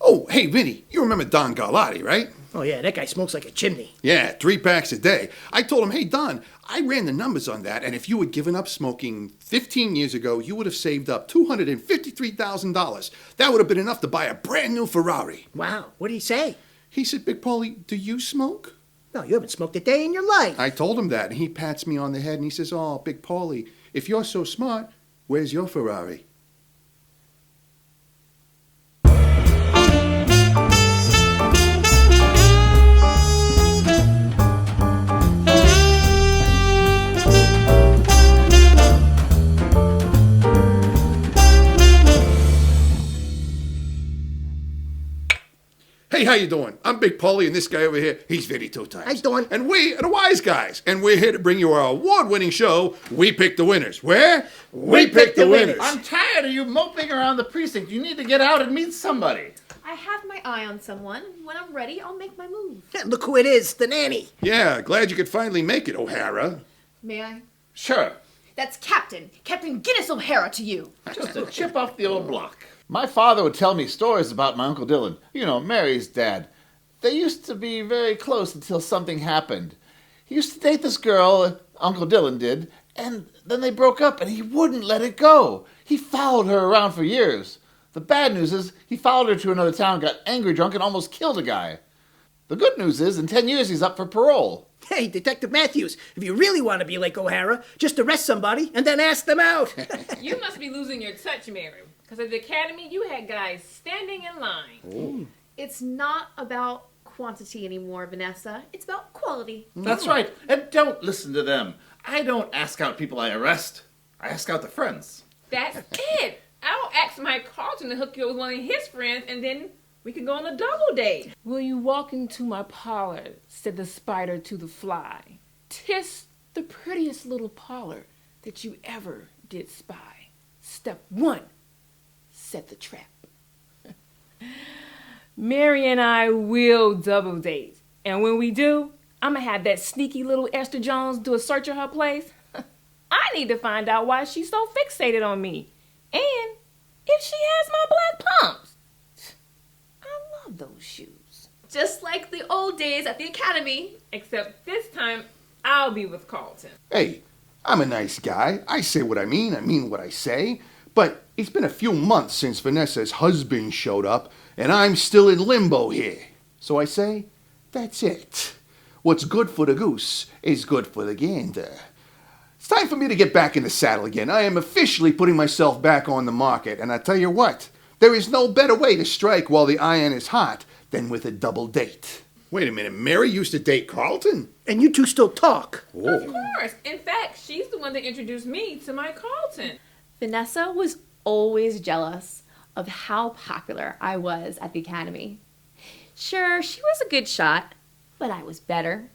Oh, hey, Vinny, you remember Don Garlotti, right? Oh, yeah, that guy smokes like a chimney. Yeah, 3 packs a day. I told him, hey, Don, I ran the numbers on that, and if you had given up smoking 15 years ago, you would have saved up $253,000. That would have been enough to buy a brand new Ferrari. Wow, what did he say? He said, Big Paulie, do you smoke? No, you haven't smoked a day in your life. I told him that, and he pats me on the head, and he says, oh, Big Paulie, if you're so smart, where's your Ferrari? Hey, how you doing? I'm Big Paulie, and this guy over here, he's Vinny 2 times. How you doing? And we are the WiseGuys, and we're here to bring you our award-winning show, We Pick the Winners. Where? We Pick the Winners. I'm tired of you moping around the precinct. You need to get out and meet somebody. I have my eye on someone. When I'm ready, I'll make my move. Yeah, look who it is, the nanny. Yeah, glad you could finally make it, O'Hara. May I? Sure. That's Captain Guiness O'Hara to you. Just a chip off the old block. My father would tell me stories about my Uncle Dylan. You know, Mary's dad. They used to be very close until something happened. He used to date this girl, Uncle Dylan did, and then they broke up and he wouldn't let it go. He followed her around for years. The bad news is he followed her to another town, got angry drunk, and almost killed a guy. The good news is in 10 years he's up for parole. Hey, Detective Matthews, if you really want to be like O'Hara, just arrest somebody and then ask them out. You must be losing your touch, Mary. Because at the academy, you had guys standing in line. Ooh. It's not about quantity anymore, Venessa. It's about quality. That's right. And don't listen to them. I don't ask out people I arrest. I ask out the friends. That's it. I'll ask Mike Carlton to hook you up with one of his friends, and then we can go on a double date. Will you walk into my parlor, said the spider to the fly. 'Tis the prettiest little parlor that you ever did spy. Step 1. Set the trap. Mary and I will double date. And when we do, I'm going to have that sneaky little Esther Jones do a search of her place. I need to find out why she's so fixated on me. And if she has my black pumps. I love those shoes. Just like the old days at the academy. Except this time, I'll be with Carlton. Hey, I'm a nice guy. I say what I mean what I say. But it's been a few months since Venessa's husband showed up, and I'm still in limbo here. So I say, that's it. What's good for the goose is good for the gander. It's time for me to get back in the saddle again. I am officially putting myself back on the market, and I tell you what, there is no better way to strike while the iron is hot than with a double date. Wait a minute, Mary used to date Carlton? And you two still talk. Oh. Of course. In fact, she's the one that introduced me to Mike Carlton. Venessa was always jealous of how popular I was at the academy. Sure, she was a good shot, but I was better.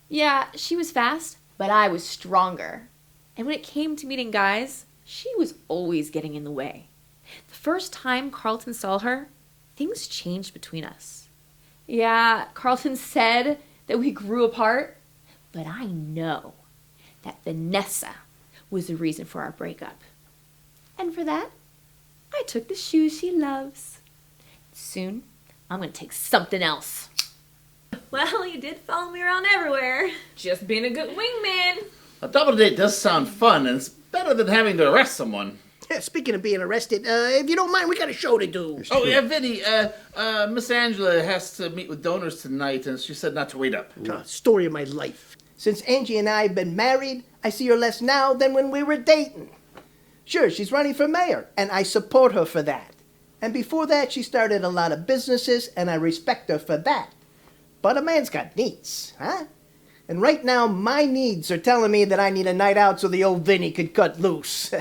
Yeah, she was fast, but I was stronger. And when it came to meeting guys, she was always getting in the way. The first time Carlton saw her, things changed between us. Yeah, Carlton said that we grew apart, but I know that Venessa was the reason for our breakup. And for that, I took the shoes she loves. Soon, I'm going to take something else. Well, you did follow me around everywhere. Just being a good wingman. A double date does sound fun, and it's better than having to arrest someone. Yeah, speaking of being arrested, if you don't mind, we got a show to do. Oh, yeah, Vinny, Miss Angela has to meet with donors tonight, and she said not to wait up. Story of my life. Since Angie and I have been married, I see her less now than when we were dating. Sure, she's running for mayor, and I support her for that. And before that, she started a lot of businesses, and I respect her for that. But a man's got needs, huh? And right now, my needs are telling me that I need a night out so the old Vinny could cut loose.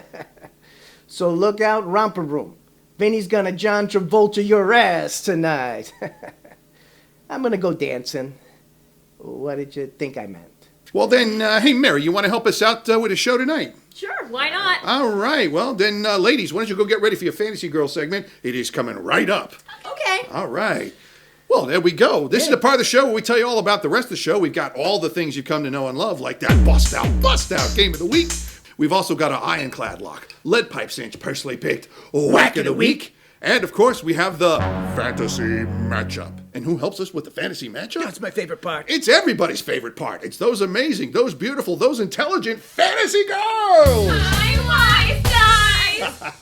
So look out, romper room. Vinny's gonna John Travolta your ass tonight. I'm gonna go dancing. What did you think I meant? Well then, hey Mary, you want to help us out with a show tonight? Sure, why not? All right, well then, ladies, why don't you go get ready for your Fantasy Girl segment? It is coming right up. Okay. All right. Well, there we go. This is the part of the show where we tell you all about the rest of the show. We've got all the things you've come to know and love, like that bust out game of the week. We've also got our ironclad lock, lead pipe cinch, personally picked whack of the week. And, of course, we have the fantasy matchup. And who helps us with the fantasy matchup? That's my favorite part. It's everybody's favorite part. It's those amazing, those beautiful, those intelligent fantasy girls! Hi, Wise Guys!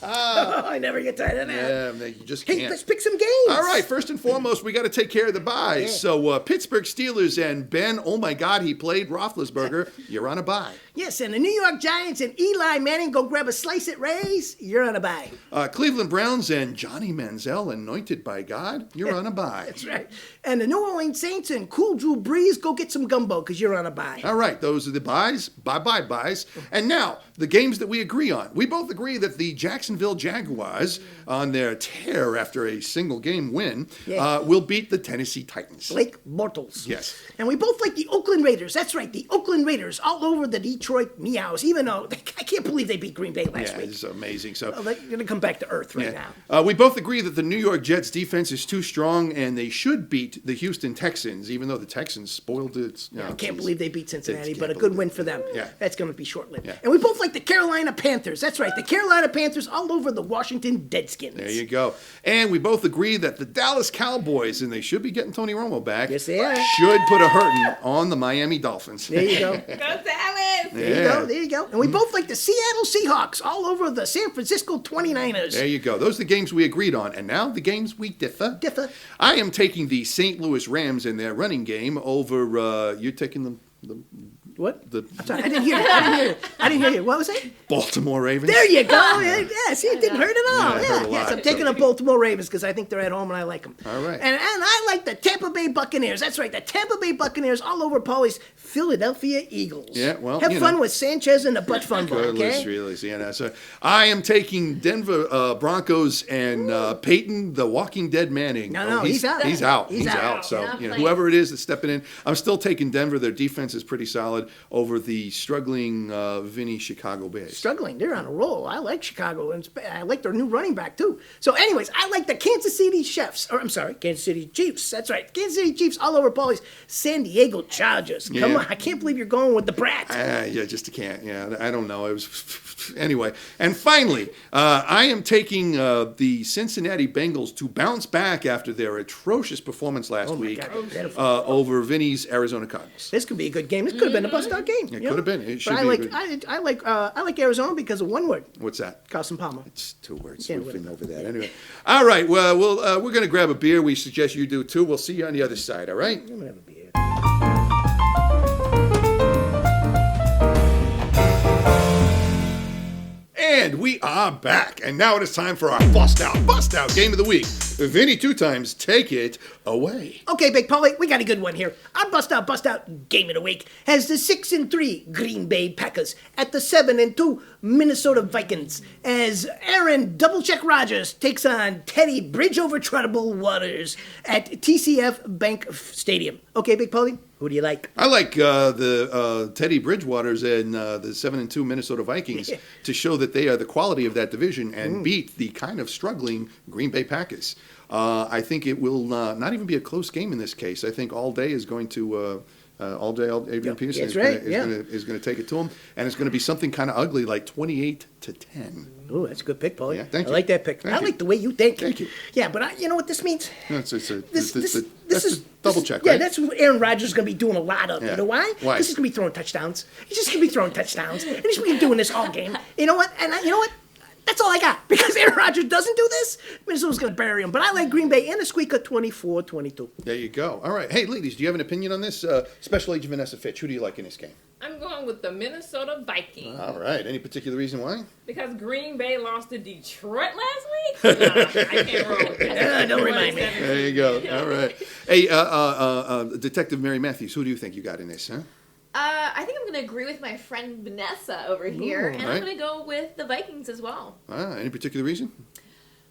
I never get tired of that. Yeah, man, you just can't. Hey, let's pick some games. All right, first and foremost, we got to take care of the buys. Yeah. So, Pittsburgh Steelers and Ben, oh my God, he played Roethlisberger. You're on a buy. Yes, and the New York Giants and Eli Manning go grab a slice at Ray's. You're on a buy. Cleveland Browns and Johnny Manziel, anointed by God. You're on a buy. That's right. And the New Orleans Saints and cool Drew Brees go get some gumbo because you're on a buy. All right, those are the buys. Bye-bye buys. And now, the games that we agree on. We both agree that the Jacksonville Jaguars, on their tear after a single game win, will beat the Tennessee Titans. Blake Bortles. Yes. And we both like the Oakland Raiders. That's right, the Oakland Raiders all over the Detroit Meows, even though I can't believe they beat Green Bay last week. It's amazing. So They're going to come back to earth right now. We both agree that the New York Jets defense is too strong and they should beat the Houston Texans, even though the Texans spoiled it. I can't believe they beat Cincinnati, Can't but a believe good win for them. Yeah. That's going to be short-lived. Yeah. And we both like the Carolina Panthers. That's right, the Carolina Panthers all over the Washington Deadskins. There you go. And we both agree that the Dallas Cowboys, and they should be getting Tony Romo back, Yes, they are. should put a hurting on the Miami Dolphins. There you go. Go Dallas! There you go. And we both like the Seattle Seahawks all over the San Francisco 29ers. There you go. Those are the games we agreed on. And now the games we differ. I am taking the St. Louis Rams in their running game over, you're taking the What? I'm sorry, I didn't hear it. I didn't hear you. What was that? Baltimore Ravens. There you go. Yeah, see, it didn't hurt at all. Yeah, it hurt a lot, I'm taking the Baltimore Ravens because I think they're at home and I like them. All right. And I like the Tampa Bay Buccaneers. That's right, the Tampa Bay Buccaneers all over Paulie's Philadelphia Eagles. Yeah, well, Have fun with Sanchez and the butt fumble, okay? So I am taking Denver Broncos and Peyton, the Walking Dead Manning. No, he's out. He's out. He's out. So, Yeah, whoever it is that's stepping in, I'm still taking Denver. Their defense is pretty solid over the struggling Vinny Chicago Bears. Struggling. They're on a roll. I like Chicago, and I like their new running back, too. So, anyways, I like the Kansas City Chiefs. Kansas City Chiefs. That's right. Kansas City Chiefs all over Paulie's San Diego Chargers. Come on. I can't believe you're going with the Brats. Just can't. Yeah, I don't know. It was anyway. And finally, I am taking the Cincinnati Bengals to bounce back after their atrocious performance last week over Vinny's Arizona Cardinals. This could be a good game. This could have been a bust-out game. It could have been. It should But be. I like Arizona because of one word. What's that? Carson Palmer. It's 2 words. Yeah, We've whatever. been over that. Anyway. All right. Well, we're going to grab a beer. We suggest you do too. We'll see you on the other side. All right? I'm gonna have a beer. And we are back. And now it is time for our bust out game of the week. Vinny, 2 times, take it away. Okay, Big Paulie, we got a good one here. Our bust out game of the week has the 6-3 Green Bay Packers at the 7-2 Minnesota Vikings as Aaron Double-Check Rodgers takes on Teddy Bridge over Troubled Waters at TCF Bank Stadium. Okay, Big Paulie, who do you like? I like the Teddy Bridgewaters and the 7-2 Minnesota Vikings to show that they are the quality of that division and beat the kind of struggling Green Bay Packers. I think it will not even be a close game in this case. I think all day is going to Adrian Peterson is going to take it to him, and it's going to be something kind of ugly like 28-10. Oh, that's a good pick, Paulie. Yeah, thank I you. like that pick. Thank I you. like the way you think. Thank you. Yeah, but you know what this means? That's This a double check, Yeah, right? that's what Aaron Rodgers is going to be doing a lot of. Yeah. You know why? Why? Because he's going to be throwing touchdowns. He's just going to be throwing touchdowns. And he's going to be doing this all game. You know what? You know what? That's all I got. Because Aaron Rodgers doesn't do this, Minnesota's going to bury him. But I like Green Bay and a squeak of 24-22. There you go. All right. Hey, ladies, do you have an opinion on this? Special Agent Venessa Fitch, who do you like in this game? I'm going with the Minnesota Vikings. All right. Any particular reason why? Because Green Bay lost to Detroit last week? No, I can't roll with that. Don't remind me. There you go. All right. Hey, Detective Mary Matthews, who do you think you got in this, huh? I think I'm going to agree with my friend Venessa over here, and right. I'm going to go with the Vikings as well. Any particular reason?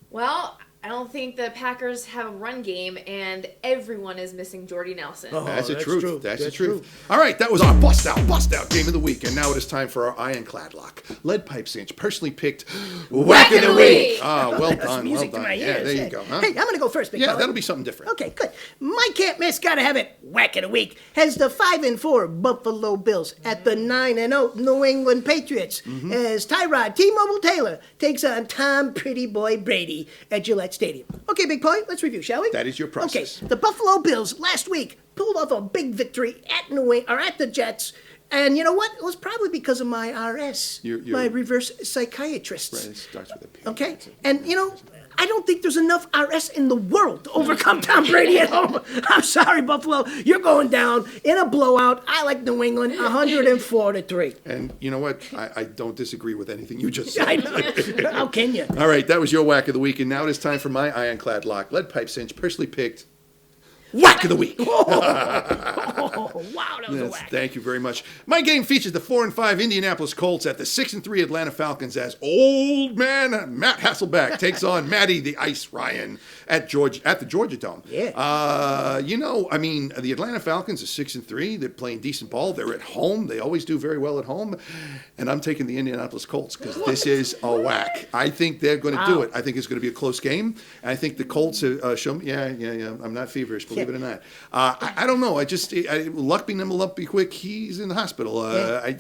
Well, I don't think the Packers have a run game, and everyone is missing Jordy Nelson. Oh, That's the that's truth. true. That's the That's truth. true. All right, that was our bust out game of the week, and now it is time for our ironclad lock. Lead pipe cinch, personally picked whack of the week. Ah, well That's done, well music to done. my Yeah, ears. there you go. Huh? Hey, I'm going to go first, Big Yeah, Paulie. that'll be something different. Okay, good. My can't miss, gotta have it. Whack of the week has the 5-4 Buffalo Bills at the 9-0 New England Patriots as Tyrod T-Mobile Taylor takes on Tom Pretty Boy Brady at Gillette that stadium. Okay, Big Paulie, let's review, shall we? That is your process. Okay, the Buffalo Bills last week pulled off a big victory at the Jets. And you know what? It was probably because of my RS, my reverse psychiatrist. Right, it starts with a P. Okay? And, I don't think there's enough RS in the world to overcome Tom Brady at home. I'm sorry, Buffalo. You're going down in a blowout. I like New England, 104-3. And you know what? I don't disagree with anything you just said. How can you? All right, that was your whack of the week, and now it is time for my ironclad lock. Lead pipe cinch, personally picked whack of the week. Oh, wow, that was a whack. Thank you very much. My game features the 4-5 Indianapolis Colts at the 6-3 Atlanta Falcons as old man Matt Hasselbeck takes on Matty the Ice Ryan at the Georgia Dome. Yeah. The Atlanta Falcons are 6-3. They're playing decent ball. They're at home. They always do very well at home. And I'm taking the Indianapolis Colts because this is a whack. I think they're going to do it. I think it's going to be a close game. And I think the Colts have shown me, I'm not feverish, believe it or not. I don't know. Luck be nimble, luck be quick. He's in the hospital. I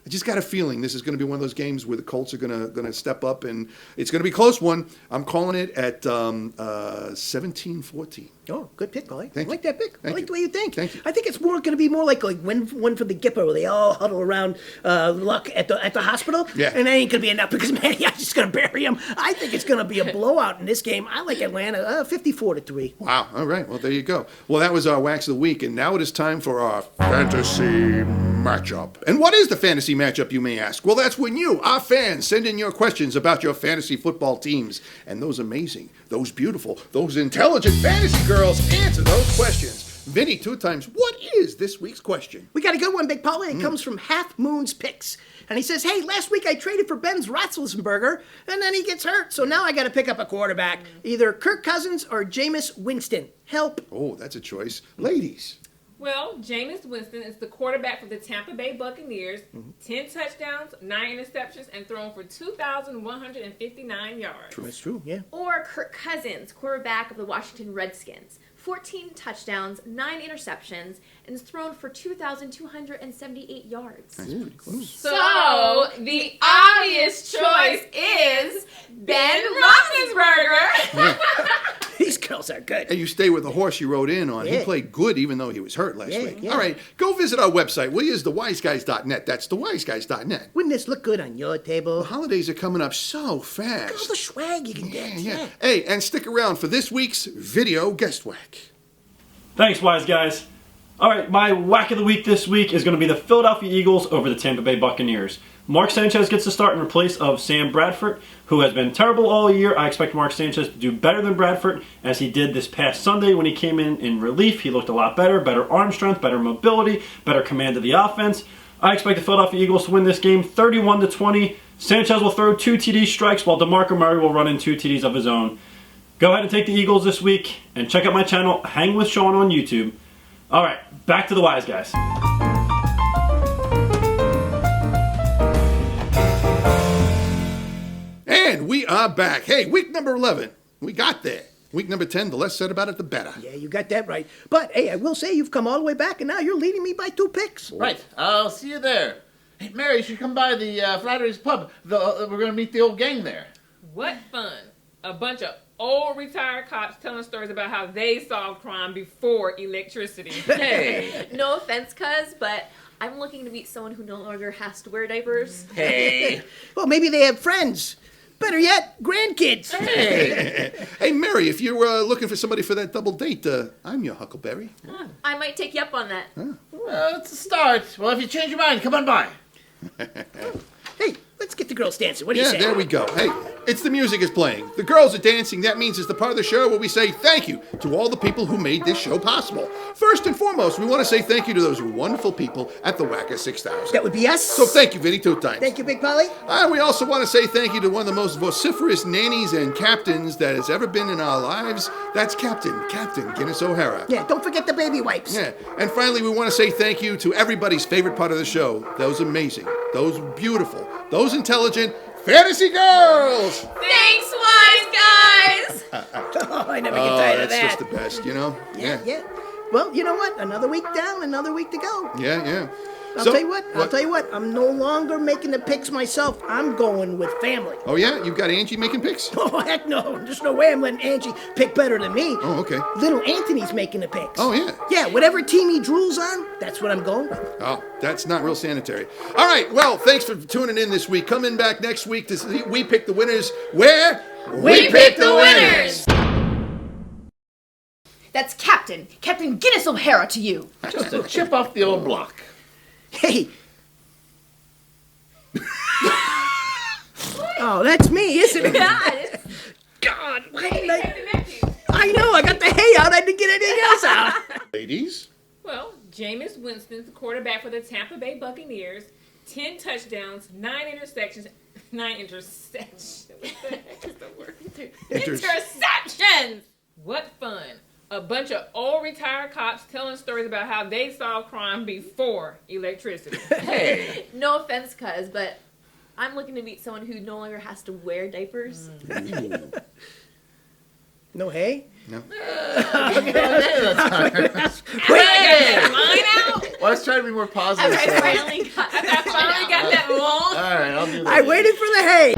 just got a feeling this is going to be one of those games where the Colts are going to step up, and it's going to be a close one. I'm calling it at 17-14. Oh, good pick, Paulie. Thank I like you. that pick. I like the way you think. Thank you. I think it's going to be more like one for the Gipper, where they all huddle around Luck at the hospital. Yeah. And that ain't going to be enough because Matty Ice is going to bury him. I think it's going to be a blowout in this game. I like Atlanta, 54-3. Wow. All right. Well, there you go. Well, that was our Wax of the Week, and now it is time for our fantasy matchup. And what is the fantasy matchup, you may ask? Well, that's when you, our fans, send in your questions about your fantasy football teams. And those amazing, those beautiful, those intelligent fantasy girls answer those questions. Vinny, 2 times, what is this week's question? We got a good one, Big Paulie. It comes from Half Moon's Picks. And he says, hey, last week I traded for Ben Roethlisberger, and then he gets hurt. So now I got to pick up a quarterback, either Kirk Cousins or Jameis Winston. Help. Oh, that's a choice. Ladies. Well, Jameis Winston is the quarterback for the Tampa Bay Buccaneers. 10 touchdowns, 9 interceptions, and thrown for 2,159 yards. That's true, yeah. Or Kirk Cousins, quarterback of the Washington Redskins. 14 touchdowns, 9 interceptions, and is thrown for 2,278 yards. That's pretty close. So, the obvious choice is Ben Roethlisberger. These girls are good. And you stay with the horse you rode in on. Yeah. He played good even though he was hurt last week. Yeah. All right, go visit our website. Will you? It's thewiseguys.net. That's thewiseguys.net. Wouldn't this look good on your table? The holidays are coming up so All fast. the swag you can get. Yeah. Hey, and stick around for this week's video guest whack. Thanks, Wise Guys. All right, my whack of the week this week is going to be the Philadelphia Eagles over the Tampa Bay Buccaneers. Mark Sanchez gets the start in place of Sam Bradford, who has been terrible all year. I expect Mark Sanchez to do better than Bradford, as he did this past Sunday when he came in relief. He looked a lot better arm strength, better mobility, better command of the offense. I expect the Philadelphia Eagles to win this game 31-20. Sanchez will throw 2 TD strikes, while DeMarco Murray will run in 2 TDs of his own. Go ahead and take the Eagles this week, and check out my channel, Hang with Sean on YouTube. All right, back to the Wise Guys. And we are back. Hey, week number 11. We got there. Week number 10, the less said about it, the better. Yeah, you got that right. But, hey, I will say you've come all the way back, and now you're leading me by 2 picks. Right. I'll see you there. Hey, Mary, you should come by the Flattery's Pub. We're going to meet the old gang there. What fun. A bunch of old retired cops telling stories about how they solved crime before electricity. Hey. No offense, cuz, but I'm looking to meet someone who no longer has to wear diapers. Hey. Well, maybe they have friends. Better yet, grandkids. Hey. Hey, Mary, if you're looking for somebody for that double date, I'm your Huckleberry. I might take you up on that. Well, it's a start. Well, if you change your mind, come on by. Hey, let's get the girls dancing. What do you Yeah, say? there we go. Hey, it's the music is playing. The girls are dancing. That means it's the part of the show where we say thank you to all the people who made this show possible. First and foremost, we want to say thank you to those wonderful people at the Wacker 6000. That would be us. So thank you, Vinny, 2 times. Thank you, Big Paulie. And we also want to say thank you to one of the most vociferous nannies and captains that has ever been in our lives. That's Captain Guiness O'Hara. Yeah, don't forget the baby wipes. Yeah. And finally, we want to say thank you to everybody's favorite part of the show. Those amazing, those beautiful, those intelligent fantasy girls. Thanks, Wise Guys! Oh, I never get tired of that's that. just the best, you know? Yeah. Well, you know what? Another week down, another week to go. Yeah. I'll tell you what. I'm no longer making the picks myself. I'm going with family. Oh, yeah? You've got Angie making picks? Oh, heck no. There's no way I'm letting Angie pick better than me. Oh, okay. Little Anthony's making the picks. Oh, yeah? Yeah, whatever team he drools on, that's what I'm going with. Oh, that's not real sanitary. All right, well, thanks for tuning in this week. Come in back next week to see We Pick the Winners, where We pick the winners! That's Captain Guiness O'Hara to you. Just a chip off the old block. Hey. Oh, that's me, isn't it? God. God, why didn't I know, I got the hay out, I didn't get anything else out. Ladies? Well, Jameis Winston's the quarterback for the Tampa Bay Buccaneers. 10 touchdowns, 9 interceptions. What the heck is the word? Interceptions! What fun. A bunch of old retired cops telling stories about how they solved crime before electricity. Hey. No offense, cuz, but I'm looking to meet someone who no longer has to wear diapers. No hay? No. Well, let's try to be more positive. I finally got I finally got that long. All right, I'll do that. I waited for the hay.